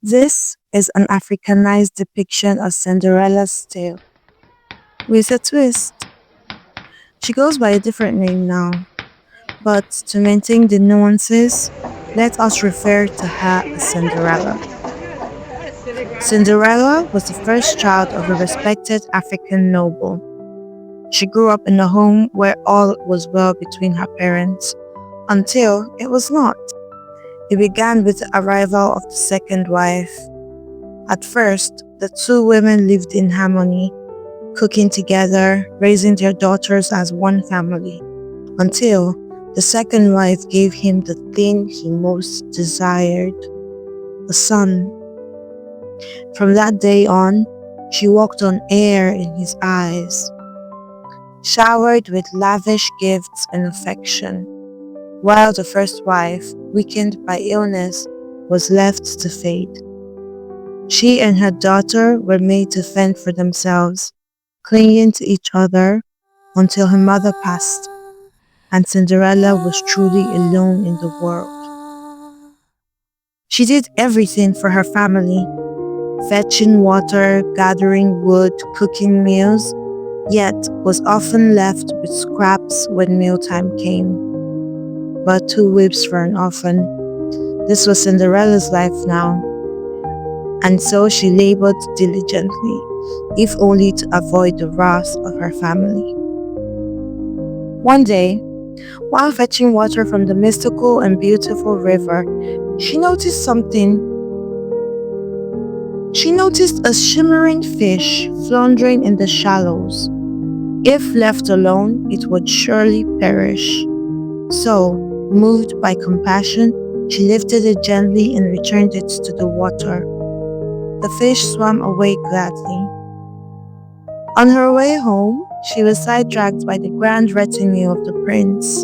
This is an Africanized depiction of Cinderella's tale with a twist. She goes by a different name now, but to maintain the nuances, let us refer to her as Cinderella. Cinderella was the first child of a respected African noble. She grew up in a home where all was well between her parents, until it was not. It began with the arrival of the second wife. At first, the two women lived in harmony, cooking together, raising their daughters as one family, until the second wife gave him the thing he most desired, a son. From that day on, she walked on air in his eyes, showered with lavish gifts and affection, while the first wife, weakened by illness, was left to fade. She and her daughter were made to fend for themselves, clinging to each other until her mother passed, and Cinderella was truly alone in the world. She did everything for her family, fetching water, gathering wood, cooking meals, yet was often left with scraps when mealtime came. But two whips for an orphan. This was Cinderella's life now, and so she labored diligently, if only to avoid the wrath of her family. One day, while fetching water from the mystical and beautiful river, she noticed something. She noticed a shimmering fish floundering in the shallows. If left alone, it would surely perish. So, moved by compassion, she lifted it gently and returned it to the water. The fish swam away gladly. On her way home, she was sidetracked by the grand retinue of the prince,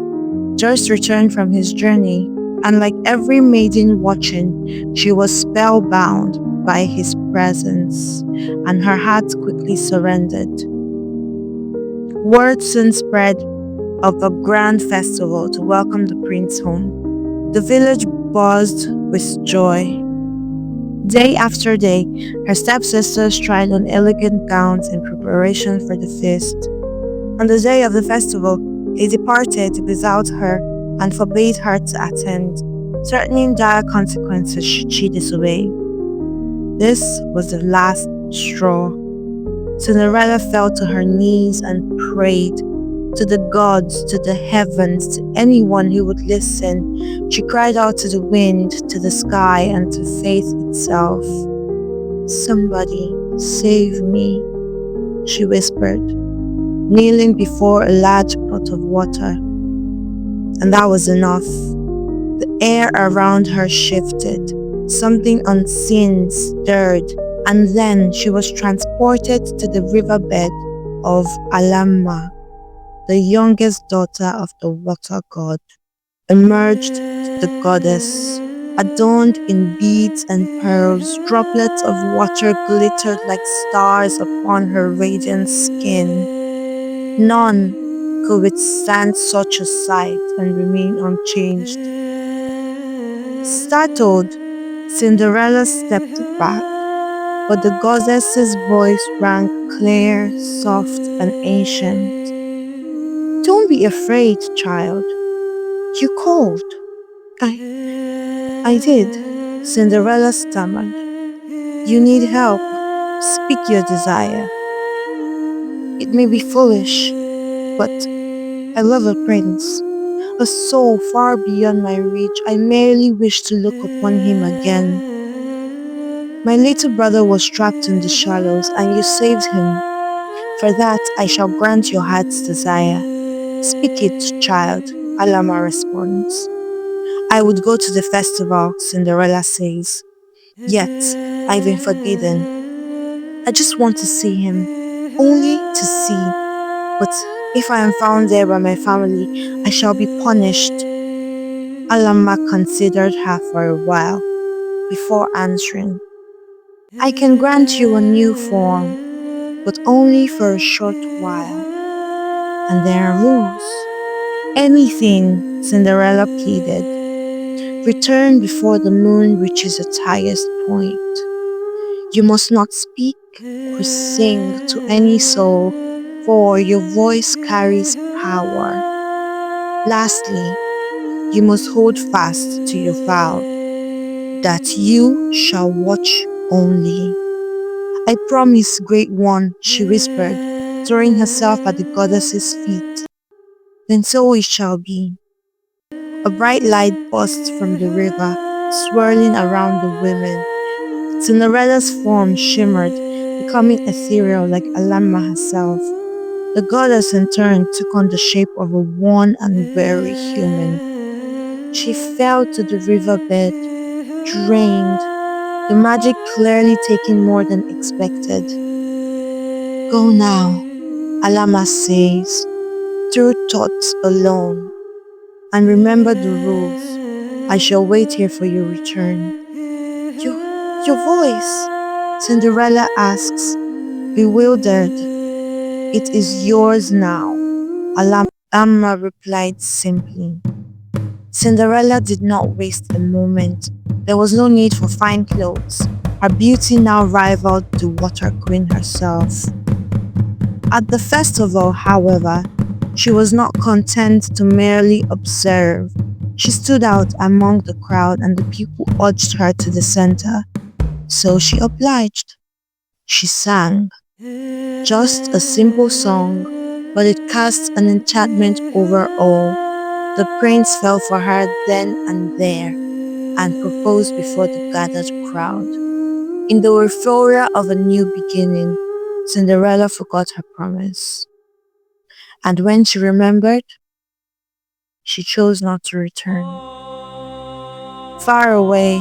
just returned from his journey, and like every maiden watching, she was spellbound by his presence, and her heart quickly surrendered. Word soon spread of a grand festival to welcome the prince home. The village buzzed with joy. Day after day, her stepsisters tried on elegant gowns in preparation for the feast. On the day of the festival, he departed without her and forbade her to attend, threatening dire consequences should she disobey. This was the last straw. Cinderella fell to her knees and prayed to the gods, to the heavens, to anyone who would listen. She cried out to the wind, to the sky, and to faith itself. "Somebody save me," she whispered, kneeling before a large pot of water. And that was enough. The air around her shifted. Something unseen stirred, and then she was transported to the riverbed of Alamma, the youngest daughter of the water god. Emerged the goddess, adorned in beads and pearls. Droplets of water glittered like stars upon her radiant skin. None could withstand such a sight and remain unchanged. Startled, Cinderella stepped back, but the goddess's voice rang clear, soft, and ancient. "Don't be afraid, child. You called." I did," Cinderella stammered. "You need help. Speak your desire. It may be foolish, but I love a prince, a soul far beyond my reach. I merely wish to look upon him again. My little brother was trapped in the shallows, and you saved him. For that I shall grant your heart's desire. Speak it, child," Alama responds. "I would go to the festival," Cinderella says. "Yet I've been forbidden. I just want to see him, only to see. But if I am found there by my family, I shall be punished." Alama considered her for a while before answering. "I can grant you a new form, but only for a short while. And there are rules." "Anything," Cinderella pleaded. "Return before the moon reaches its highest point. You must not speak or sing to any soul, for your voice carries power. Lastly, you must hold fast to your vow that you shall watch only. I promise, great one, she whispered, throwing herself at the goddess's feet. Then so it shall be. A bright light burst from the river, swirling around the women. Cinderella's form shimmered, becoming ethereal like Alama herself. The goddess in turn took on the shape of a worn and weary human. She fell to the riverbed, drained, the magic clearly taking more than expected. Go now, Alama says, through thoughts alone, and remember the rules. I shall wait here for your return. Your, your voice? Cinderella asks, bewildered. It is yours now, Alama replied simply. Cinderella did not waste a moment. There was no need for fine clothes. Her beauty now rivaled the Water Queen herself. At the festival, however, she was not content to merely observe. She stood out among the crowd and the people urged her to the center. So she obliged. She sang. Just a simple song, but it cast an enchantment over all. The prince fell for her then and there and proposed before the gathered crowd. In the euphoria of a new beginning, Cinderella forgot her promise. And when she remembered, she chose not to return. Far away,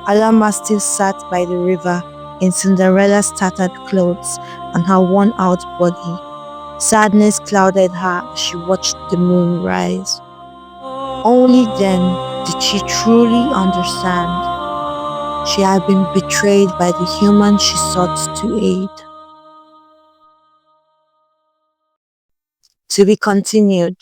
Alama still sat by the river in Cinderella's tattered clothes and her worn-out body. Sadness clouded her as she watched the moon rise. Only then did she truly understand. She had been betrayed by the human she sought to aid. To be continued.